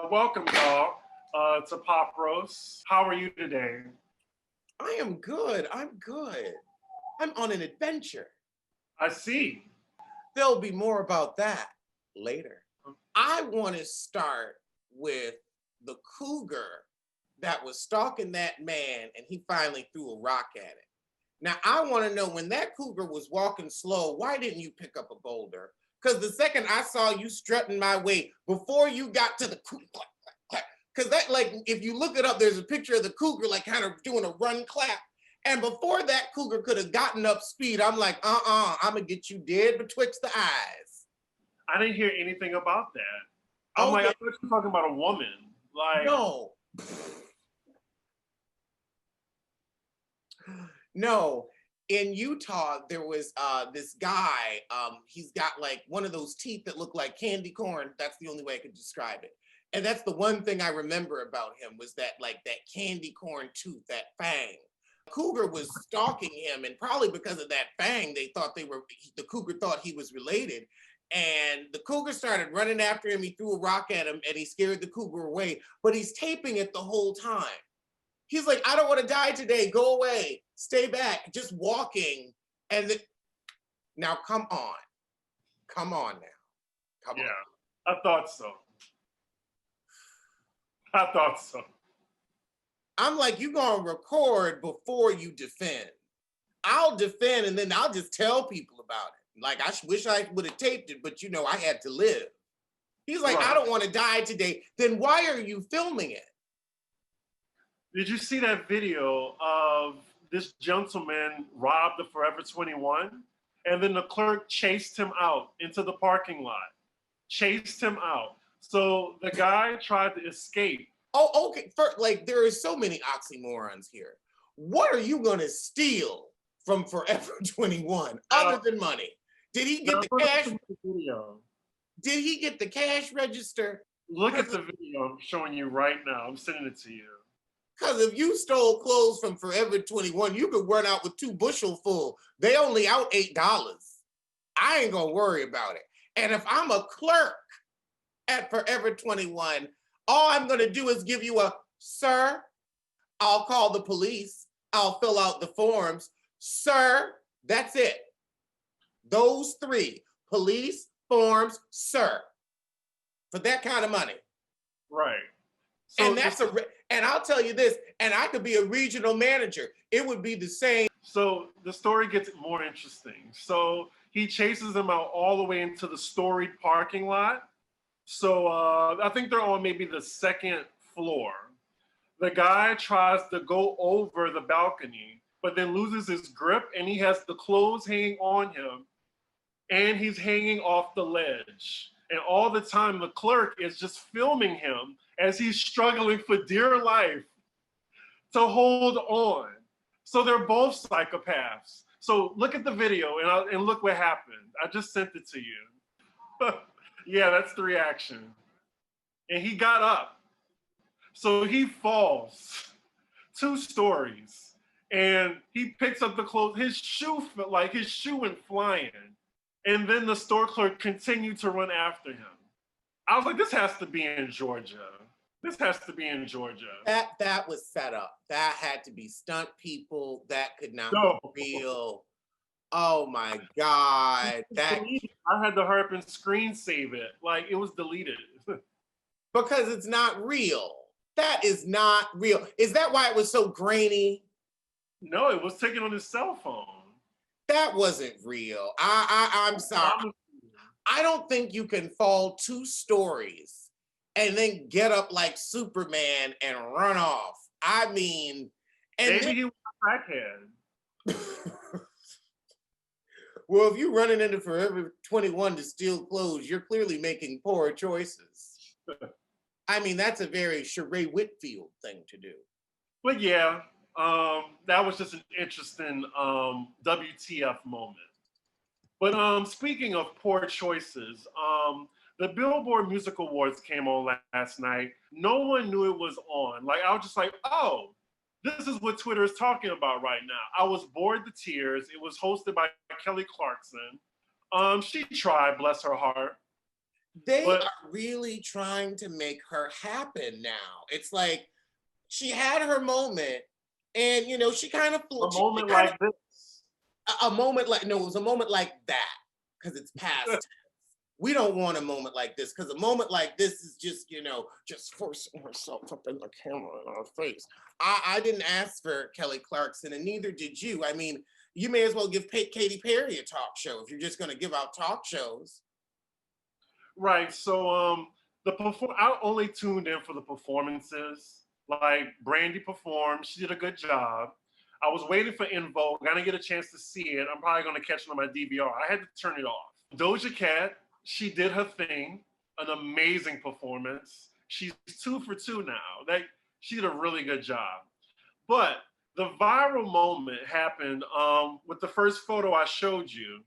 Welcome, y'all, to Pop Roast. How are you today? I am good. I'm good. I'm on an adventure. I see. There'll be more about that later. I want to start with the cougar that was stalking that man and he finally threw a rock at it. Now, I want to know when that cougar was walking slow, why didn't you pick up a boulder? Because the second I saw you strutting my way, before you got to the cougar, because that, like, if you look it up, there's a picture of the cougar, like, kind of doing a run clap. And before that cougar could have gotten up speed, I'm like, I'm going to get you dead betwixt the eyes. I didn't hear anything about that. I'm like, I thought you were talking about a woman. Like, no. No. In Utah, there was this guy. He's got like one of those teeth that look like candy corn. That's the only way I could describe it. And that's the one thing I remember about him was that like that candy corn tooth, that fang. Cougar was stalking him, and probably because of that fang, the cougar thought he was related. And the cougar started running after him. He threw a rock at him and he scared the cougar away, but he's taping it the whole time. He's like, I don't want to die today. Go away. Stay back. Just walking. And now, come on. Come on now. Come on. I thought so. I thought so. I'm like, you're going to record before you defend. I'll defend and then I'll just tell people about it. Like, I wish I would have taped it, but I had to live. He's like, right. I don't want to die today. Then why are you filming it? Did you see that video of this gentleman robbed the Forever 21? And then the clerk chased him out into the parking lot. Chased him out. So the guy tried to escape. Oh, okay. There are so many oxymorons here. What are you going to steal from Forever 21 other than money? Did he get the cash? Did he get the cash register? Look at the video I'm showing you right now. I'm sending it to you. Because if you stole clothes from Forever 21, you could run out with 2 bushel full. They only out $8. I ain't going to worry about it. And if I'm a clerk at Forever 21, all I'm going to do is give you a, sir, I'll call the police. I'll fill out the forms. Sir, that's it. Those 3, police, forms, sir, for that kind of money. Right. So and I'll tell you this, and I could be a regional manager. It would be the same. So the story gets more interesting. So he chases them out all the way into the storied parking lot. So I think they're on maybe the 2nd floor. The guy tries to go over the balcony, but then loses his grip and he has the clothes hanging on him and he's hanging off the ledge. And all the time, the clerk is just filming him as he's struggling for dear life to hold on. So they're both psychopaths. So look at the video and look what happened. I just sent it to you. Yeah, that's the reaction. And he got up. So he falls 2 stories and he picks up the clothes. His shoe went flying. And then the store clerk continued to run after him. I was like, this has to be in Georgia. This has to be in Georgia. That was set up. That had to be stunt people. That could not be real. Oh my God. I had to hurry up and screen save it. Like, it was deleted. Because it's not real. That is not real. Is that why it was so grainy? No, it was taken on his cell phone. That wasn't real. I'm sorry. I don't think you can fall 2 stories and then get up like Superman and run off. I mean, and maybe he was a crackhead. Well, if you're running into Forever 21 to steal clothes, you're clearly making poor choices. I mean, that's a very Sheree Whitfield thing to do. But yeah, that was just an interesting WTF moment. But speaking of poor choices, the Billboard Music Awards came on last night. No one knew it was on. Like, I was just like, oh, this is what Twitter is talking about right now. I was bored to tears. It was hosted by Kelly Clarkson. She tried, bless her heart. They But are really trying to make her happen now. It's like she had her moment, and she kind of a she moment kind of like this, a moment like no, it was a moment like that because it's past. We don't want a moment like this because a moment like this is just forcing herself up in the camera in our face. I didn't ask for Kelly Clarkson, and neither did you. I mean, you may as well give Katy Perry a talk show if you're just going to give out talk shows. right? So I only tuned in for the performances. Like Brandy performed, she did a good job. I was waiting for In Vogue. I didn't get a chance to see it. I'm probably gonna catch it on my DVR. I had to turn it off. Doja Cat, she did her thing, an amazing performance. She's 2 for 2 now. She did a really good job. But the viral moment happened with the first photo I showed you,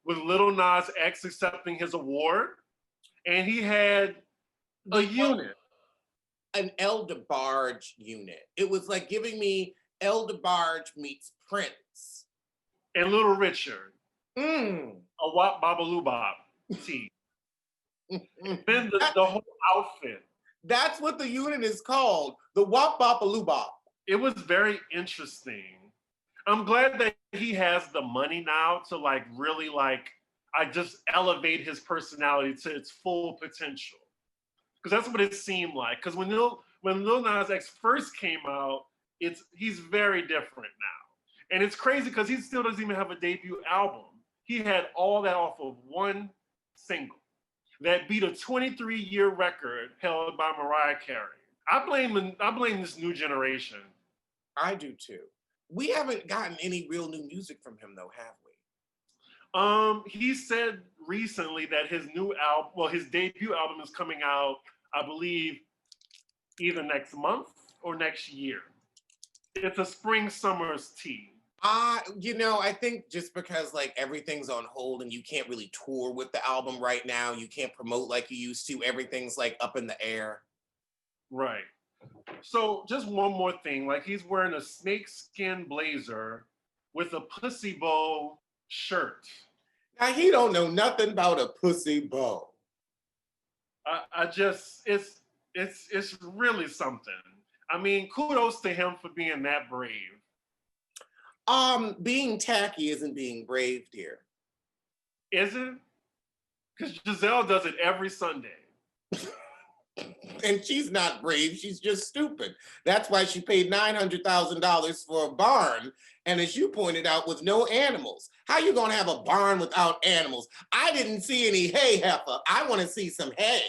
with Lil Nas X accepting his award, and he had a unit. An El DeBarge unit. It was like giving me El DeBarge meets Prince. And Little Richard. Mm. A Wop Babaloo Bop tee. Then the whole outfit. That's what the unit is called, the Wop Bopaloo Bop. It was very interesting. I'm glad that he has the money now to really I just elevate his personality to its full potential. Because that's what it seemed like. Because when Lil Nas X first came out, he's very different now. And it's crazy because he still doesn't even have a debut album. He had all that off of one single that beat a 23-year record held by Mariah Carey. I blame this new generation. I do too. We haven't gotten any real new music from him though, have we? He said recently that his new album, well, his debut album is coming out, I believe, either next month or next year. It's a spring summer's tea. I think just because everything's on hold and you can't really tour with the album right now, you can't promote like you used to. Everything's up in the air. Right. So just one more thing, he's wearing a snakeskin blazer with a pussy bow shirt. Now he don't know nothing about a pussy bow. It's really something. I mean, kudos to him for being that brave. Being tacky isn't being brave, dear. Is it? Because Giselle does it every Sunday. And she's not brave, she's just stupid. That's why she paid $900,000 for a barn, and as you pointed out, with no animals. How you gonna have a barn without animals? I didn't see any hay, heifer. I want to see some hay.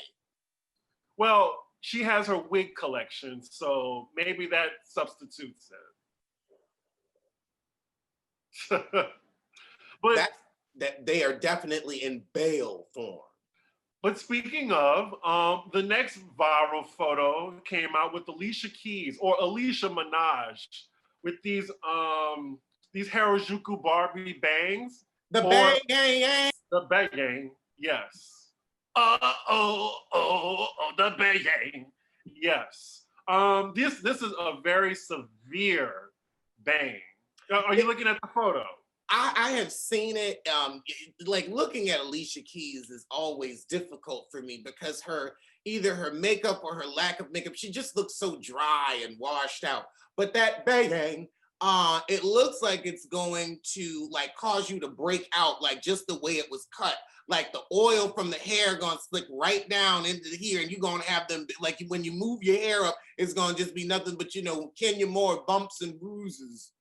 Well, she has her wig collection, so maybe that substitutes it. But that they are definitely in bail form. But speaking of, the next viral photo came out with Alicia Keys or Alicia Minaj with these Harajuku Barbie bangs. The Bayang. The Bayang, yes. The Bayang, yes. This is a very severe bang. Are you looking at the photo? I have seen it. Looking at Alicia Keys is always difficult for me because either her makeup or her lack of makeup, she just looks so dry and washed out. But that bang, it looks like it's going to cause you to break out, just the way it was cut. Like the oil from the hair gonna slick right down into here, and you're gonna have them when you move your hair up, it's gonna just be nothing but Kenya Moore bumps and bruises.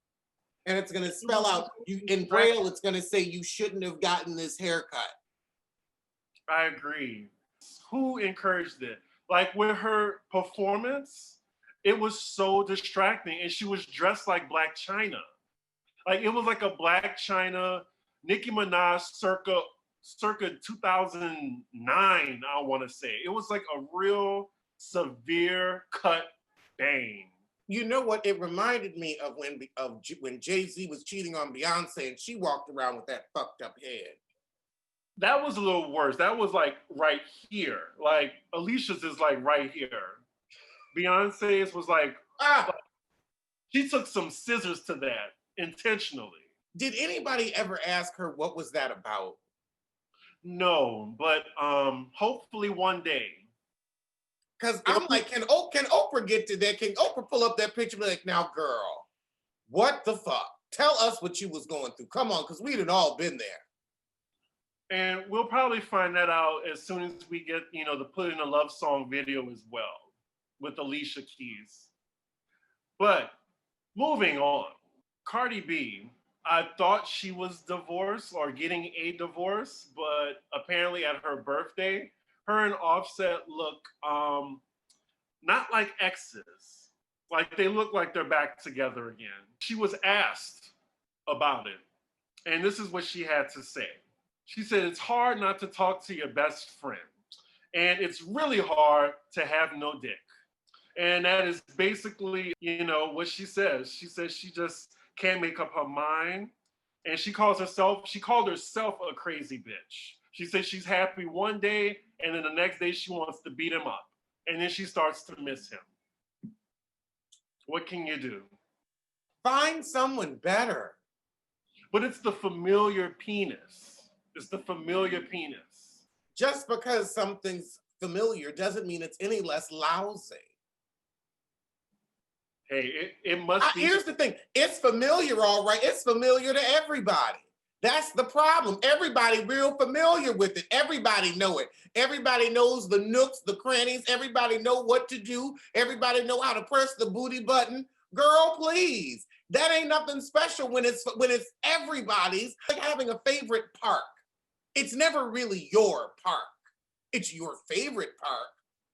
And it's going to spell out, in Braille, it's going to say you shouldn't have gotten this haircut. I agree. Who encouraged it? With her performance, it was so distracting. And she was dressed like Black China. It was like a Black China, Nicki Minaj circa 2009, I want to say. It was like a real severe cut bang. You know what? It reminded me of when Jay-Z was cheating on Beyonce and she walked around with that fucked up head. That was a little worse. That was right here. Alicia's is right here. Beyonce's was she took some scissors to that intentionally. Did anybody ever ask her what was that about? No, but hopefully one day. Because I'm like, can Oprah get to that? Can Oprah pull up that picture and be like, now, girl, what the fuck? Tell us what you was going through. Come on, because we'd have all been there. And we'll probably find that out as soon as we get, the Put in a Love Song video as well with Alicia Keys. But moving on, Cardi B, I thought she was divorced or getting a divorce, but apparently at her birthday, her and Offset look not like exes. Like they look like they're back together again. She was asked about it, and this is what she had to say. She said, "It's hard not to talk to your best friend, and it's really hard to have no dick." And that is basically, what she says. She says she just can't make up her mind. And she called herself a crazy bitch. She says she's happy one day, and then the next day she wants to beat him up. And then she starts to miss him. What can you do? Find someone better. But it's the familiar penis. It's the familiar penis. Just because something's familiar doesn't mean it's any less lousy. Hey, it must be. Here's the thing. It's familiar, all right. It's familiar to everybody. That's the problem. Everybody real familiar with it. Everybody know it. Everybody knows the nooks, the crannies. Everybody know what to do. Everybody know how to press the booty button. Girl, please. That ain't nothing special when it's everybody's. Like having a favorite park. It's never really your park. It's your favorite park,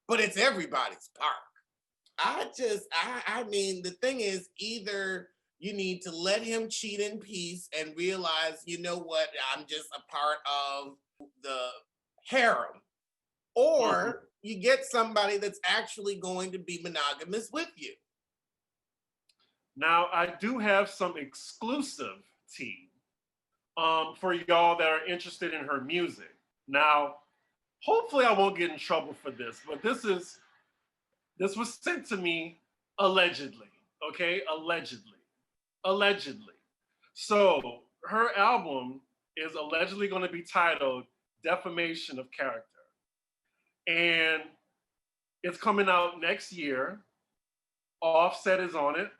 but it's everybody's park. I mean, the thing is, either you need to let him cheat in peace and realize, you know what, I'm just a part of the harem. Or you get somebody that's actually going to be monogamous with you. Now, I do have some exclusive tea for y'all that are interested in her music. Now, hopefully I won't get in trouble for this, but this was sent to me allegedly, okay? Allegedly. So her album is allegedly going to be titled Defamation of Character. And it's coming out next year. Offset is on it.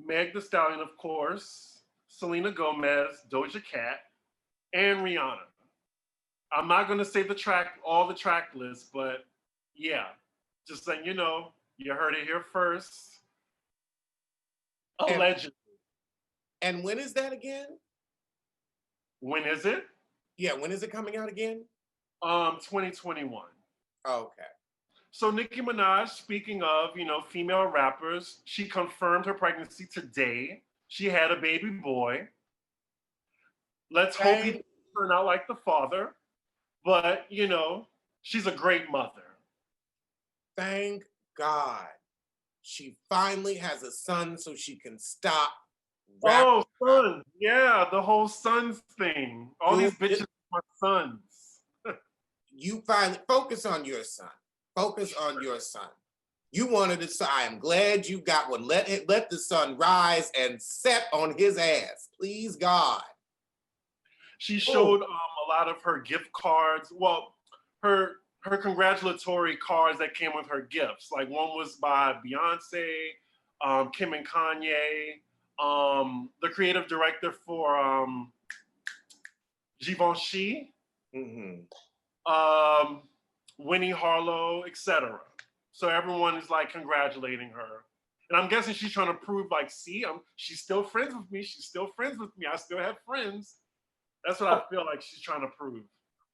Meg Thee Stallion, of course. Selena Gomez, Doja Cat, and Rihanna. I'm not going to say all the track list, but yeah. Just letting you know, you heard it here first. Allegedly. And when is that again? When is it? Yeah, when is it coming out again? 2021. Okay. So Nicki Minaj, speaking of, female rappers, she confirmed her pregnancy today. She had a baby boy. Let's hope he turn out like the father. But, she's a great mother. Thank God. She finally has a son so she can stop rapping. Oh, son. Yeah, the whole sons thing. All these bitches are sons. You finally focus on your son. Focus on your son. You wanted a son. I am glad you got one. Let the sun rise and set on his ass. Please, God. She showed a lot of her gift cards. Well, her congratulatory cards that came with her gifts. Like one was by Beyonce, Kim and Kanye, the creative director for Givenchy, Winnie Harlow, etc. So everyone is like congratulating her. And I'm guessing she's trying to prove like, see, she's still friends with me. She's still friends with me. I still have friends. That's what I feel like she's trying to prove.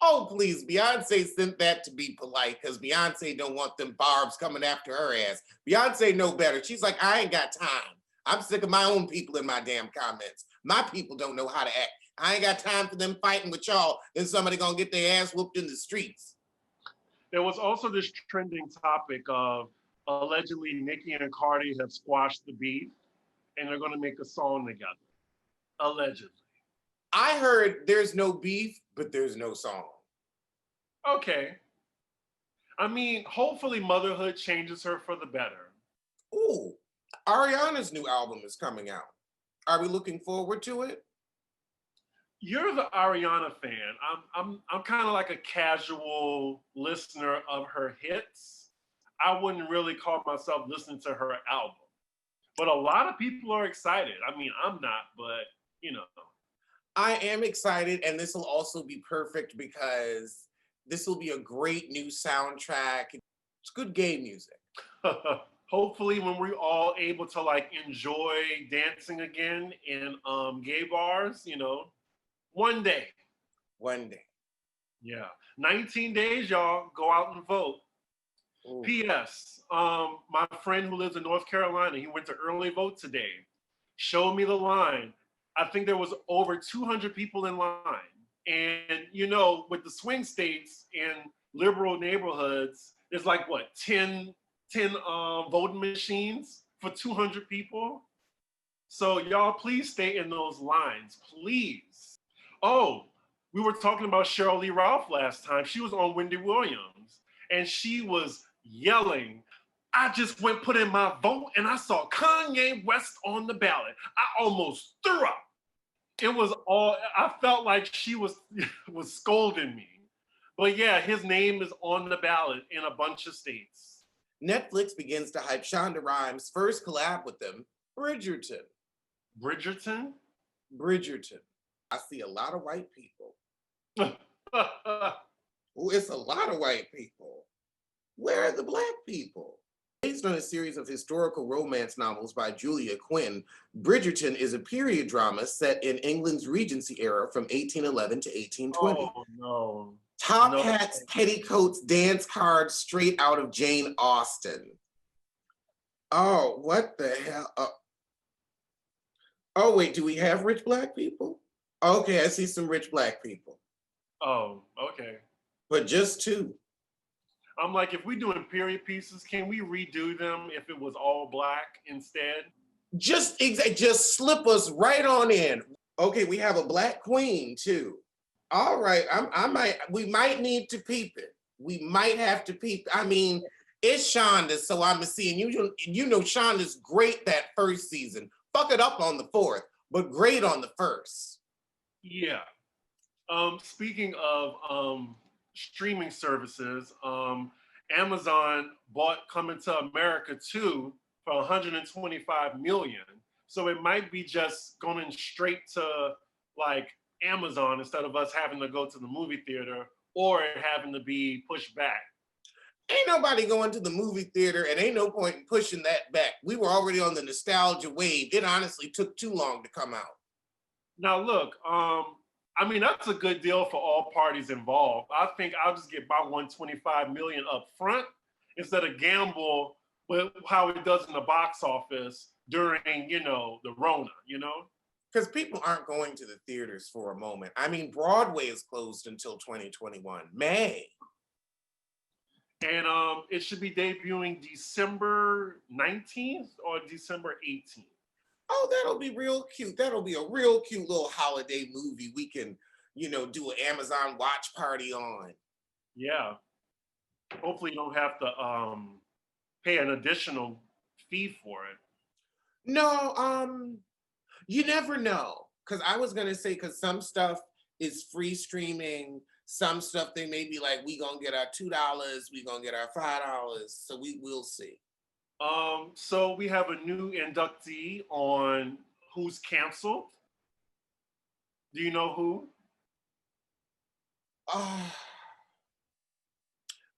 Oh, please. Beyonce sent that to be polite because Beyonce don't want them barbs coming after her ass. Beyonce know better. She's like, I ain't got time. I'm sick of my own people in my damn comments. My people don't know how to act. I ain't got time for them fighting with y'all. Then somebody gonna get their ass whooped in the streets. There was also this trending topic of allegedly Nicki and Cardi have squashed the beef and they're going to make a song together. Allegedly. I heard there's no beef, but there's no song. Okay. I mean, hopefully motherhood changes her for the better. Ooh, Ariana's new album is coming out. Are we looking forward to it? You're the Ariana fan. I'm kind of like a casual listener of her hits. I wouldn't really call myself listening to her album. But a lot of people are excited. I mean, I'm not, but you know. I am excited, and this will also be perfect because this will be a great new soundtrack. It's good gay music. Hopefully when we're all able to like enjoy dancing again in gay bars, one day. One day. Yeah. 19 days, y'all. Go out and vote. Ooh. P.S. My friend who lives in North Carolina, he went to early vote today. Showed me the line. I think there was over 200 people in line. And with the swing states in liberal neighborhoods, there's like what, 10 voting machines for 200 people. So y'all, please stay in those lines, please. Oh, we were talking about Cheryl Lee Ralph last time. She was on Wendy Williams, and she was yelling, I just went put in my vote, and I saw Kanye West on the ballot. I almost threw up. I felt like she was scolding me. But yeah, his name is on the ballot in a bunch of states. Netflix begins to hype Shonda Rhimes' first collab with them, Bridgerton. Bridgerton? Bridgerton. I see a lot of white people. Oh, it's a lot of white people. Where are the black people? Based on a series of historical romance novels by Julia Quinn, Bridgerton is a period drama set in England's Regency era from 1811 to 1820. Oh, no. Top hats, petticoats, dance cards, straight out of Jane Austen. Oh, what the hell? Oh, wait, do we have rich black people? Okay, I see some rich black people. Oh, okay. But just two. I'm like, if we're doing period pieces, can we redo them if it was all black instead? Just slip us right on in. Okay, we have a black queen too. All right, we might need to peep it. We might have to peep. I mean, it's Shonda, so I'm seeing you know Shonda's great that first season. Fuck it up on the fourth, but great on the first. Yeah. Speaking of streaming services, Amazon bought Coming to America 2 for 125 million. So it might be just going straight to like Amazon instead of us having to go to the movie theater or it having to be pushed back. Ain't nobody going to the movie theater, and ain't no point in pushing that back. We were already on the nostalgia wave. It honestly took too long to come out. Now look, I mean, that's a good deal for all parties involved. I think I'll just get my 125 million up front instead of gamble with how it does in the box office during, the Rona, Because people aren't going to the theaters for a moment. I mean, Broadway is closed until 2021, May. And it should be debuting December 19th or December 18th. Oh, that'll be real cute. That'll be a real cute little holiday movie we can, do an Amazon watch party on. Yeah. Hopefully you don't have to pay an additional fee for it. No, you never know. Because I was going to say, because some stuff is free streaming. Some stuff they may be like, we going to get our $2, we going to get our $5. So we'll see. So we have a new inductee on Who's Canceled. Do you know who?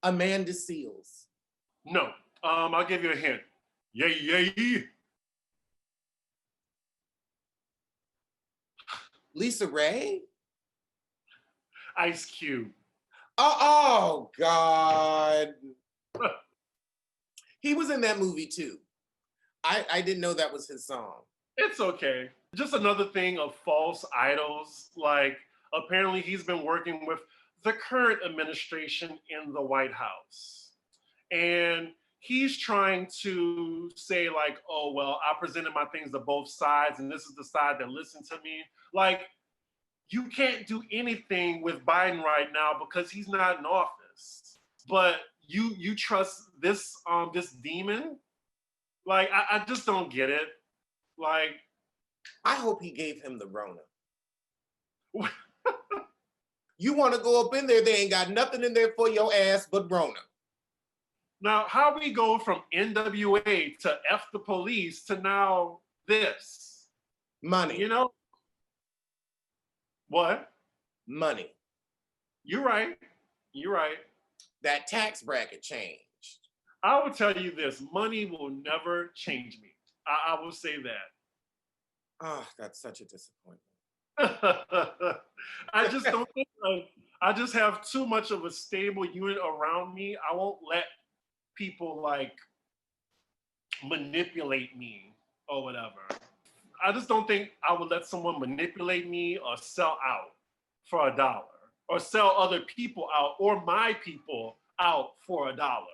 Amanda Seales. No. I'll give you a hint. Yay. Lisa Ray? Ice Cube. Oh God. He was in that movie too. I didn't know that was his song. It's okay. Just another thing of false idols. Like, apparently he's been working with the current administration in the White House. And he's trying to say like, oh, well, I presented my things to both sides and this is the side that listened to me. Like, you can't do anything with Biden right now because he's not in office. But you trust this demon? Like, I just don't get it. Like, I hope he gave him the Rona. You want to go up in there, they ain't got nothing in there for your ass but Rona. Now, how we go from NWA to F the police to now this? Money. You know? What? Money. You're right. You're right. That tax bracket changed. I will tell you this, money will never change me. I will say that. Oh, that's such a disappointment. I just don't think I just have too much of a stable unit around me. I won't let people like manipulate me or whatever. I just don't think I would let someone manipulate me or sell out for $1 or sell other people out or my people out for $1.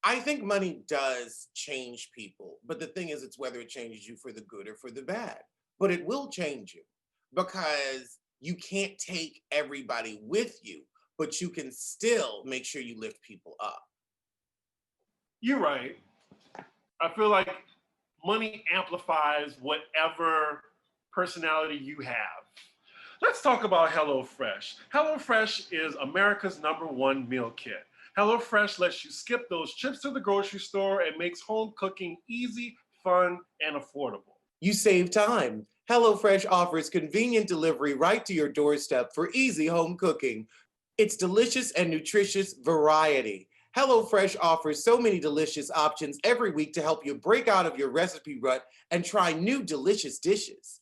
I think money does change people, but the thing is, it's whether it changes you for the good or for the bad. But it will change you because you can't take everybody with you, but you can still make sure you lift people up. You're right. I feel like money amplifies whatever personality you have. Let's talk about HelloFresh. HelloFresh is America's #1 meal kit. HelloFresh lets you skip those trips to the grocery store and makes home cooking easy, fun, and affordable. You save time. HelloFresh offers convenient delivery right to your doorstep for easy home cooking. It's delicious and nutritious variety. HelloFresh offers so many delicious options every week to help you break out of your recipe rut and try new delicious dishes.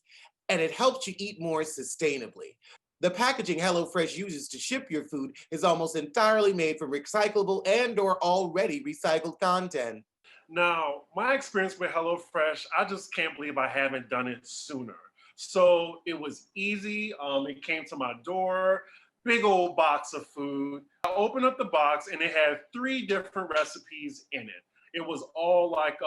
And it helps you eat more sustainably. The packaging HelloFresh uses to ship your food is almost entirely made from recyclable and/or already recycled content. Now, my experience with HelloFresh, I just can't believe I haven't done it sooner. So it was easy. It came to my door, big old box of food. I opened up the box and it had 3 different recipes in it. It was all like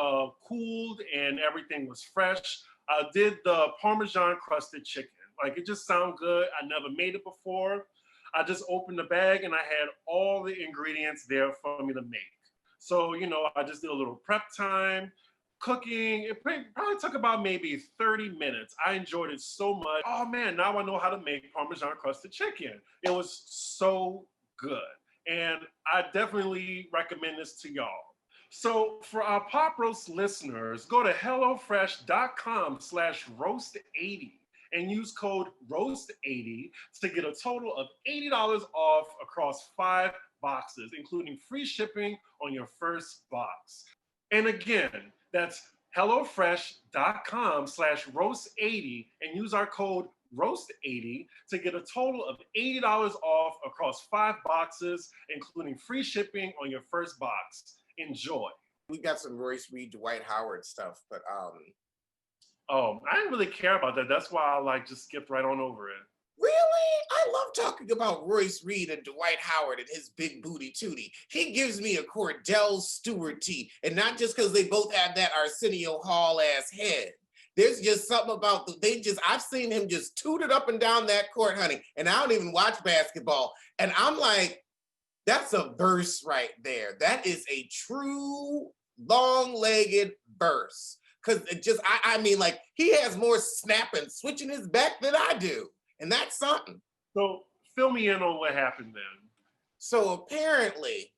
cooled and everything was fresh. I did the Parmesan crusted chicken. Like it just sounded good. I never made it before. I just opened the bag and I had all the ingredients there for me to make. So, I just did a little prep time, cooking. It probably took about maybe 30 minutes. I enjoyed it so much. Oh man, now I know how to make Parmesan crusted chicken. It was so good. And I definitely recommend this to y'all. So for our Pop Roast listeners, go to HelloFresh.com/roast80 and use code ROAST80 to get a total of $80 off across 5 boxes, including free shipping on your first box. And again, that's HelloFresh.com/roast80 and use our code ROAST80 to get a total of $80 off across 5 boxes, including free shipping on your first box. Enjoy. We got some Royce Reed, Dwight Howard stuff, but Oh, I didn't really care about that. That's why I just skipped right on over it. Really? I love talking about Royce Reed and Dwight Howard and his big booty tootie. He gives me a Cordell Stewart tea, and not just because they both have that Arsenio Hall ass head. There's just something about I've seen him just toot it up and down that court, honey, and I don't even watch basketball. And I'm like, that's a verse right there. That is a true long-legged verse. Because I mean, like, he has more snap and switching his back than I do. And that's something. So fill me in on what happened then. So apparently,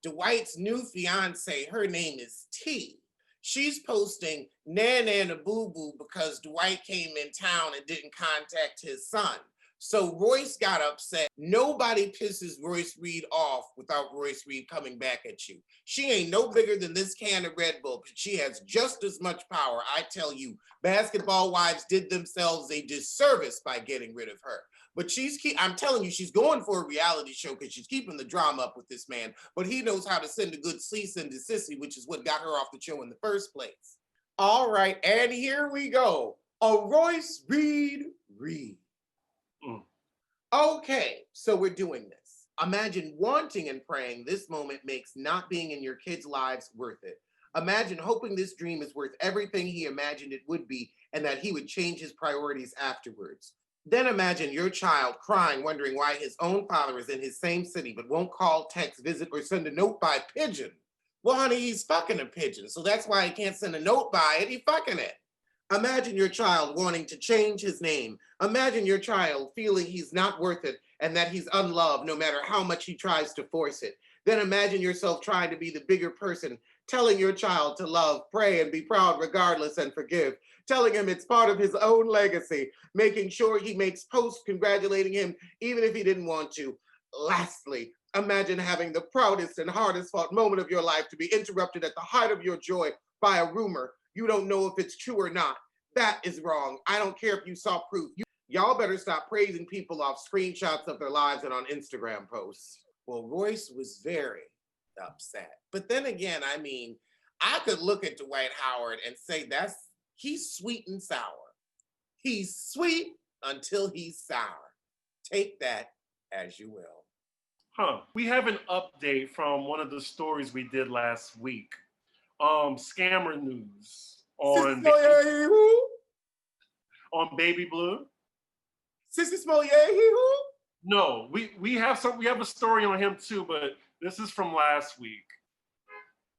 Dwight's new fiance, her name is T. She's posting Nana and a boo-boo because Dwight came in town and didn't contact his son. So Royce got upset. Nobody pisses Royce Reed off without Royce Reed coming back at you. She ain't no bigger than this can of Red Bull, but she has just as much power. I tell you, basketball wives did themselves a disservice by getting rid of her. But I'm telling you, she's going for a reality show because she's keeping the drama up with this man. But he knows how to send a good cease and desist, which is what got her off the show in the first place. All right, and here we go. A Royce Reed read. Okay, so we're doing this. Imagine wanting and praying this moment makes not being in your kids' lives worth it. Imagine hoping this dream is worth everything he imagined it would be and that he would change his priorities afterwards. Then imagine your child crying, wondering why his own father is in his same city but won't call, text, visit, or send a note by pigeon. Well, honey, he's fucking a pigeon, so that's why he can't send a note by it. He's fucking it. Imagine your child wanting to change his name. Imagine your child feeling he's not worth it and that he's unloved no matter how much he tries to force it. Then imagine yourself trying to be the bigger person, telling your child to love, pray, and be proud regardless and forgive, telling him it's part of his own legacy, making sure he makes posts congratulating him even if he didn't want to. Lastly, imagine having the proudest and hardest fought moment of your life to be interrupted at the height of your joy by a rumor. You don't know if it's true or not. That is wrong. I don't care if you saw proof. Y'all better stop praising people off screenshots of their lives and on Instagram posts. Well, Royce was very upset. But then again, I mean, I could look at Dwight Howard and say he's sweet and sour. He's sweet until he's sour. Take that as you will. We have an update from one of the stories we did last week. Scammer news on Baby Blue. Sissy Smollett. No, we have a story on him too, but this is from last week.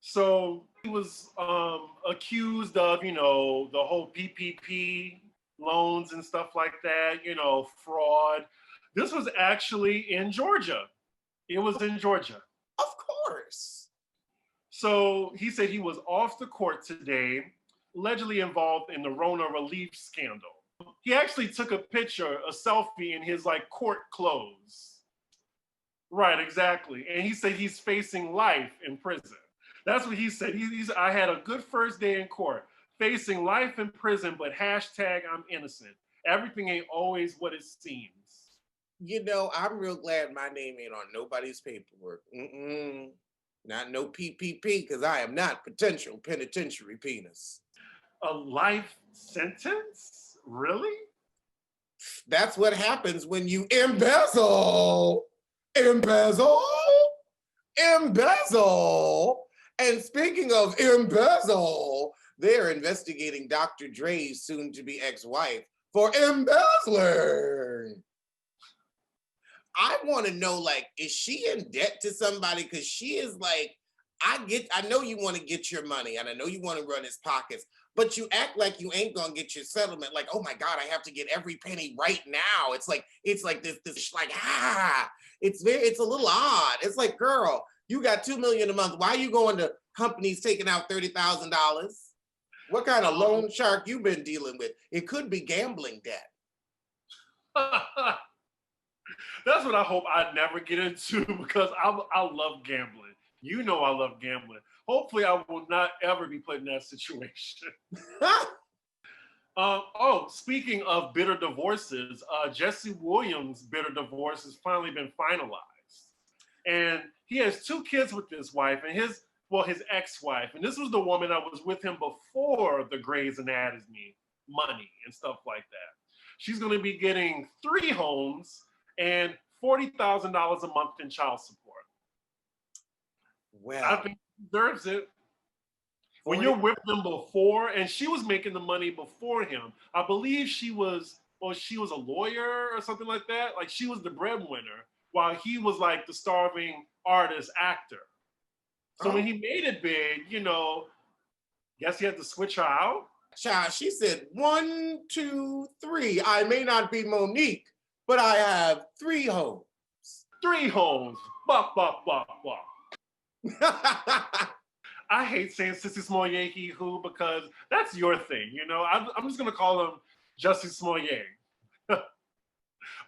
So he was accused of, the whole PPP loans and stuff like that, fraud. This was actually in Georgia. It was in Georgia. Of course. So he said he was off the court today, allegedly involved in the Rona relief scandal. He actually took a picture, a selfie in his court clothes. Right, exactly. And he said he's facing life in prison. That's what he said. I had a good first day in court, facing life in prison, but hashtag I'm innocent. Everything ain't always what it seems. I'm real glad my name ain't on nobody's paperwork. Not no PPP, because I am not potential penitentiary penis. A life sentence? Really? That's what happens when you embezzle. Embezzle. And speaking of embezzle, they're investigating Dr. Dre's soon-to-be ex-wife for embezzling. I want to know, is she in debt to somebody? Because she is I know you want to get your money and I know you want to run his pockets, but you act like you ain't gonna get your settlement. Like, oh my God, I have to get every penny right now. It's like this it's a little odd. It's like, girl, you got $2 million a month. Why are you going to companies taking out $30,000? What kind of loan shark you been dealing with? It could be gambling debt. That's what I hope I never get into, because I love gambling. I love gambling. Hopefully I will not ever be put in that situation. Speaking of bitter divorces, Jesse Williams' bitter divorce has finally been finalized. And he has 2 kids with his wife and his ex-wife. And this was the woman that was with him before the Grey's Anatomy money and stuff like that. She's going to be getting 3 homes and $40,000 a month in child support. Well, I think he deserves it. When you're with them before, and she was making the money before him. I believe she was a lawyer or something like that. Like, she was the breadwinner while he was the starving artist actor. So when he made it big, guess he had to switch her out. Child, she said, 1, 2, 3. I may not be Monique, but I have 3 homes. 3 homes. Bop, bop, bop, bop. I hate saying Sissy Smollett who, because that's your thing, I'm just gonna call him Jussie Smollett.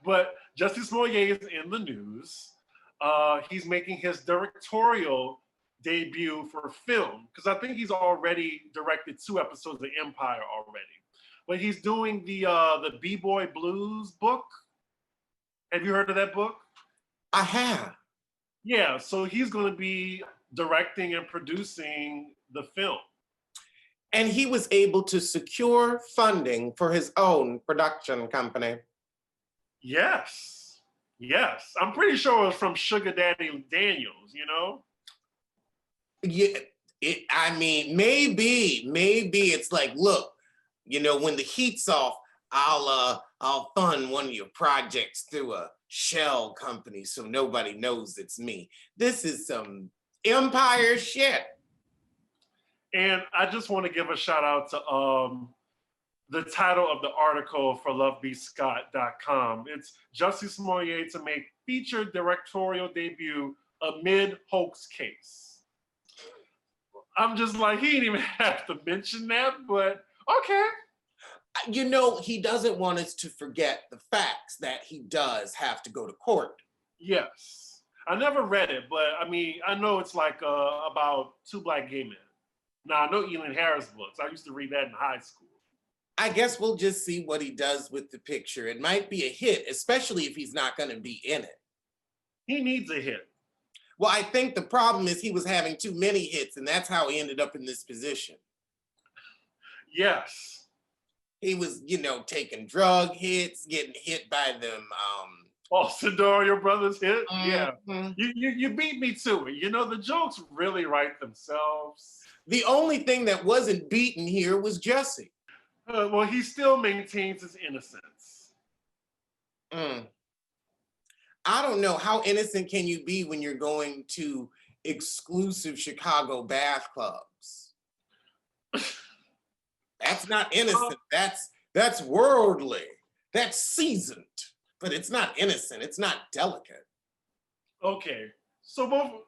But Jussie Smollett is in the news. He's making his directorial debut for film, because I think he's already directed 2 episodes of Empire already. But he's doing the B-Boy Blues book. Have you heard of that book? I have. Yeah, so he's going to be directing and producing the film. And he was able to secure funding for his own production company. Yes. I'm pretty sure it was from Sugar Daddy Daniels, Yeah, maybe it's like, look, when the heat's off, I'll fund one of your projects through a shell company so nobody knows it's me. This is some Empire shit. And I just want to give a shout out to the title of the article for lovebscott.com. It's Jussie Smollett to make feature directorial debut amid hoax case. I'm just like, he didn't even have to mention that, but okay. You know, he doesn't want us to forget the facts that he does have to go to court. Yes. I never read it, but I mean, I know it's like about two black gay men. Now, I know Elin Harris books. I used to read that in high school. I guess we'll just see what he does with the picture. It might be a hit, especially if he's not going to be in it. He needs a hit. Well, I think the problem is he was having too many hits, and that's how he ended up in this position. Yes. He was, you know, taking drug hits, getting hit by them. Sedor, brothers hit? Mm-hmm. Yeah. You beat me to it. You know, the jokes really write themselves. The only thing that wasn't beaten here was Jussie. Well, he still maintains his innocence. I don't know. How innocent can you be when you're going to exclusive Chicago bath clubs? That's not innocent. That's worldly. That's seasoned. But it's not innocent. It's not delicate. Okay. So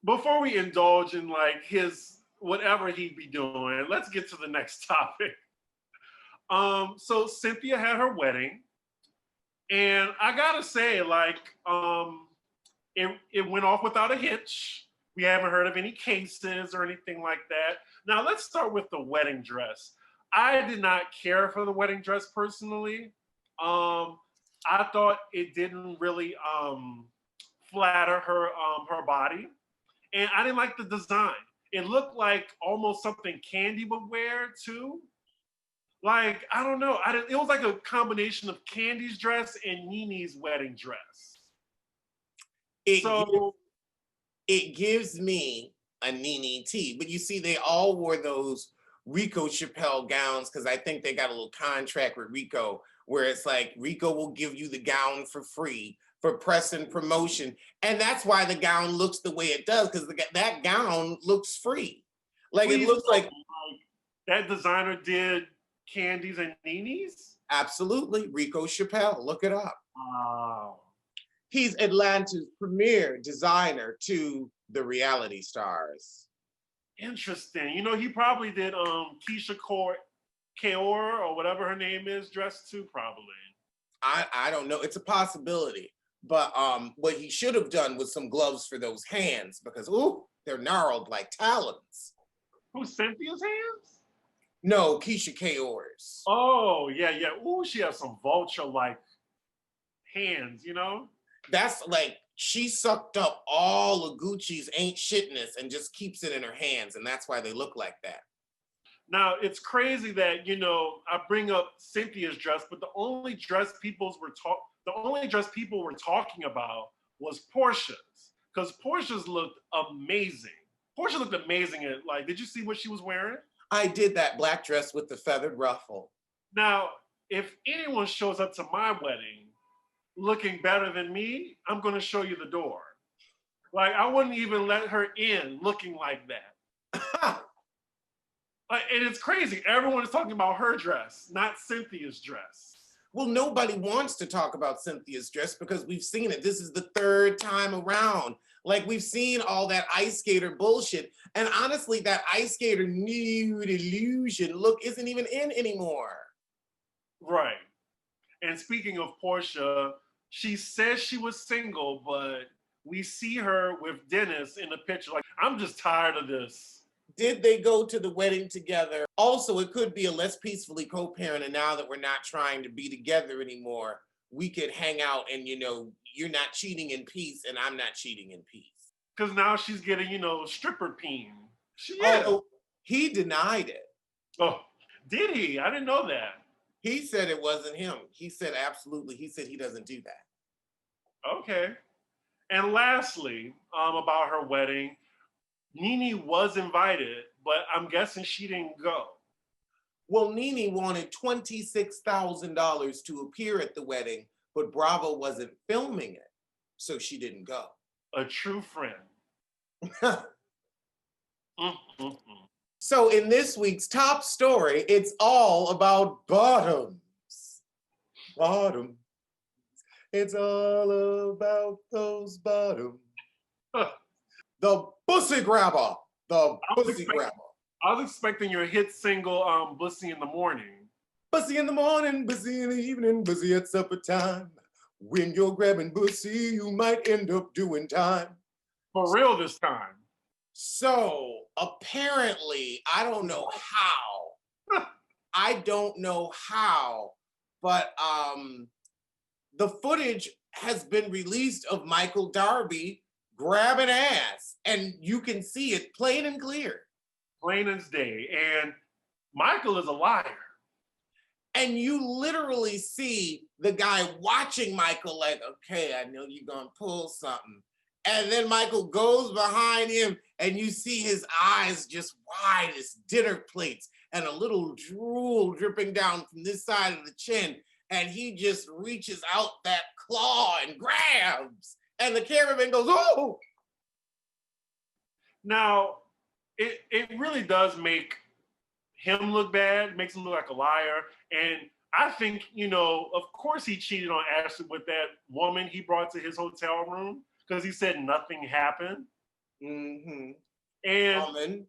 before we indulge in like his whatever he'd be doing, let's get to the next topic. So Cynthia had her wedding, and I gotta say, like, it went off without a hitch. We haven't heard of any cases or anything like that. Now let's start with the wedding dress. I did not care for the wedding dress personally. I thought it didn't really flatter her body, and I didn't like the design. It looked like almost something Candy would wear too. Like, I don't know. It was like a combination of Candy's dress and Nene's wedding dress. It gives me a Nene T, but you see, they all wore those Rico Chappelle gowns because I think they got a little contract with Rico where it's like Rico will give you the gown for free for press and promotion. And that's why the gown looks the way it does, because that gown looks free. Like, it looks like that designer did Candy's and Nene's? Absolutely. Rico Chappelle. Look it up. Wow. He's Atlanta's premier designer to the reality stars. Interesting. You know, he probably did Keisha Kaur or whatever her name is dressed too, probably. I don't know. It's a possibility. But what he should have done was some gloves for those hands, because they're gnarled like talons. Who's Cynthia's hands? No, Keisha Kaur's. Oh, yeah. Ooh, she has some vulture-like hands, you know? That's like, she sucked up all of Gucci's ain't shitness and just keeps it in her hands, and that's why they look like that. Now, it's crazy that, you know, I bring up Cynthia's dress, but the only dress people were talking about was Portia's, because Portia's looked amazing. Portia looked amazing. Did you see what she was wearing? I did, that black dress with the feathered ruffle. Now, if anyone shows up to my wedding looking better than me, I'm going to show you the door. Like, I wouldn't even let her in looking like that. And it's crazy. Everyone is talking about her dress, not Cynthia's dress. Well, nobody wants to talk about Cynthia's dress because we've seen it. This is the third time around. Like, we've seen all that ice skater bullshit. And honestly, that ice skater nude illusion look isn't even in anymore. Right. And speaking of Portia, she says she was single, but we see her with Dennis in the picture. Like, I'm just tired of this. Did they go to the wedding together? Also, it could be a let's peacefully co-parent, and now that we're not trying to be together anymore, we could hang out and, you know, you're not cheating in peace and I'm not cheating in peace. Because now she's getting, you know, stripper peen. He denied it. Oh, did he? I didn't know that. He said it wasn't him. He said absolutely. He said he doesn't do that. Okay. And lastly, about her wedding, Nene was invited, but I'm guessing she didn't go. Well, Nene wanted $26,000 to appear at the wedding, but Bravo wasn't filming it, so she didn't go. A true friend. So in this week's top story, it's all about bottoms. Bottom. It's all about those bottoms. The pussy grabber. The pussy grabber. I was expecting your hit single, Bussy in the Morning. Bussy in the morning, bussy in the evening, bussy at supper time. When you're grabbing bussy, you might end up doing time. For real this time. So apparently, I don't know how, but the footage has been released of Michael Darby grabbing ass, and you can see it plain and clear. Plain as day. And Michael is a liar. And you literally see the guy watching Michael like, okay, I know you're gonna pull something. And then Michael goes behind him and you see his eyes just wide as dinner plates and a little drool dripping down from this side of the chin. And he just reaches out that claw and grabs. And the cameraman goes, oh! Now, it really does make him look bad, makes him look like a liar. And I think, of course he cheated on Ashley with that woman he brought to his hotel room because he said nothing happened. Mm-hmm. And,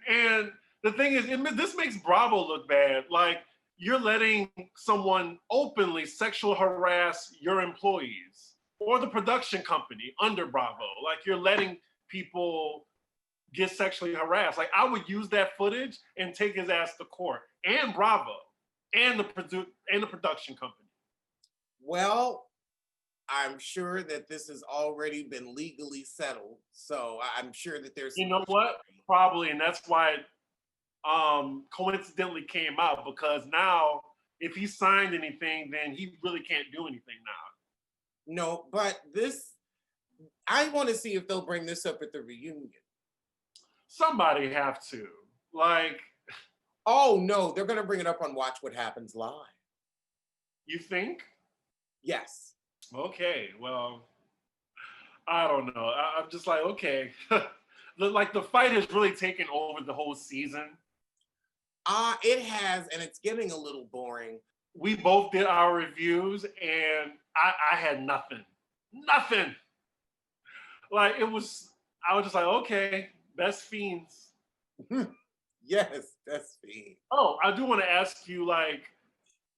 and the thing is, this makes Bravo look bad. Like, you're letting someone openly sexual harass your employees or the production company under Bravo. Like, you're letting people get sexually harassed. Like, I would use that footage and take his ass to court, and Bravo, and the production company. Well, I'm sure that this has already been legally settled. So I'm sure that there's. You know what? Probably, and that's why it coincidentally came out, because now if he signed anything, then he really can't do anything now. No, but I want to see if they'll bring this up at the reunion. Somebody have to. Like. Oh, no, they're going to bring it up on Watch What Happens Live. You think? Yes. Okay, well, I don't know. I'm just like, okay. the fight has really taken over the whole season. It has, and it's getting a little boring. We both did our reviews, and I had nothing. Nothing. Like, I was just like, okay, Best Fiends. Yes, Best Fiends. Oh, I do want to ask you, like,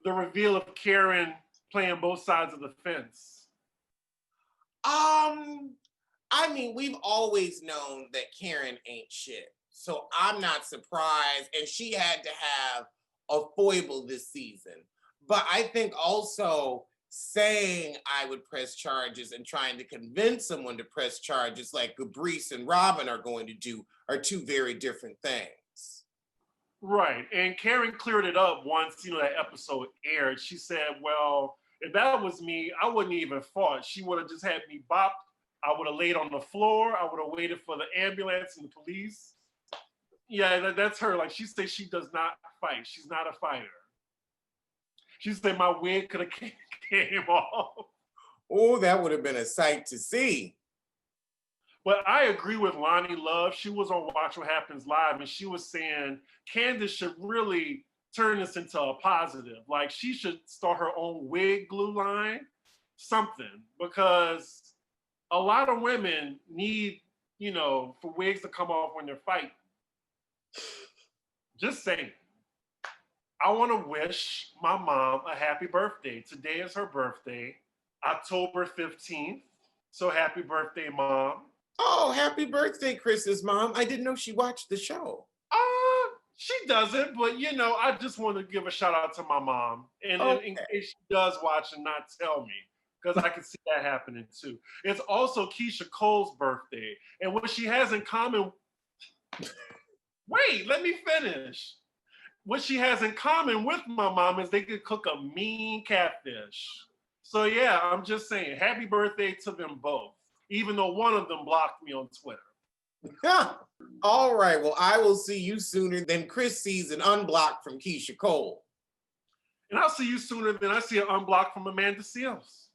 the reveal of Karen playing both sides of the fence. I mean, we've always known that Karen ain't shit. So I'm not surprised. And she had to have a foible this season. But I think also saying I would press charges and trying to convince someone to press charges like Gabrice and Robin are going to do are two very different things. Right. And Karen cleared it up once, that episode aired. She said, well, if that was me, I wouldn't even fought. She would have just had me bopped. I would have laid on the floor. I would have waited for the ambulance and the police. Yeah, that's her. Like, she says she does not fight. She's not a fighter. She said my wig could have came off. Oh, that would have been a sight to see. But I agree with Lonnie Love. She was on Watch What Happens Live, and she was saying Candace should really turn this into a positive. Like, she should start her own wig glue line, something, because a lot of women need, for wigs to come off when they're fighting. Just saying. I want to wish my mom a happy birthday. Today is her birthday, October 15th. So happy birthday, Mom. Oh, happy birthday, Chris's mom. I didn't know she watched the show. She doesn't, but I just want to give a shout out to my mom. And in case she does watch and not tell me, because I can see that happening too. It's also Keisha Cole's birthday. And what she has in common, wait, let me finish. What she has in common with my mom is they could cook a mean catfish. So yeah, I'm just saying, happy birthday to them both, even though one of them blocked me on Twitter. All right, well, I will see you sooner than Chris sees an unblock from Keisha Cole. And I'll see you sooner than I see an unblock from Amanda Seales.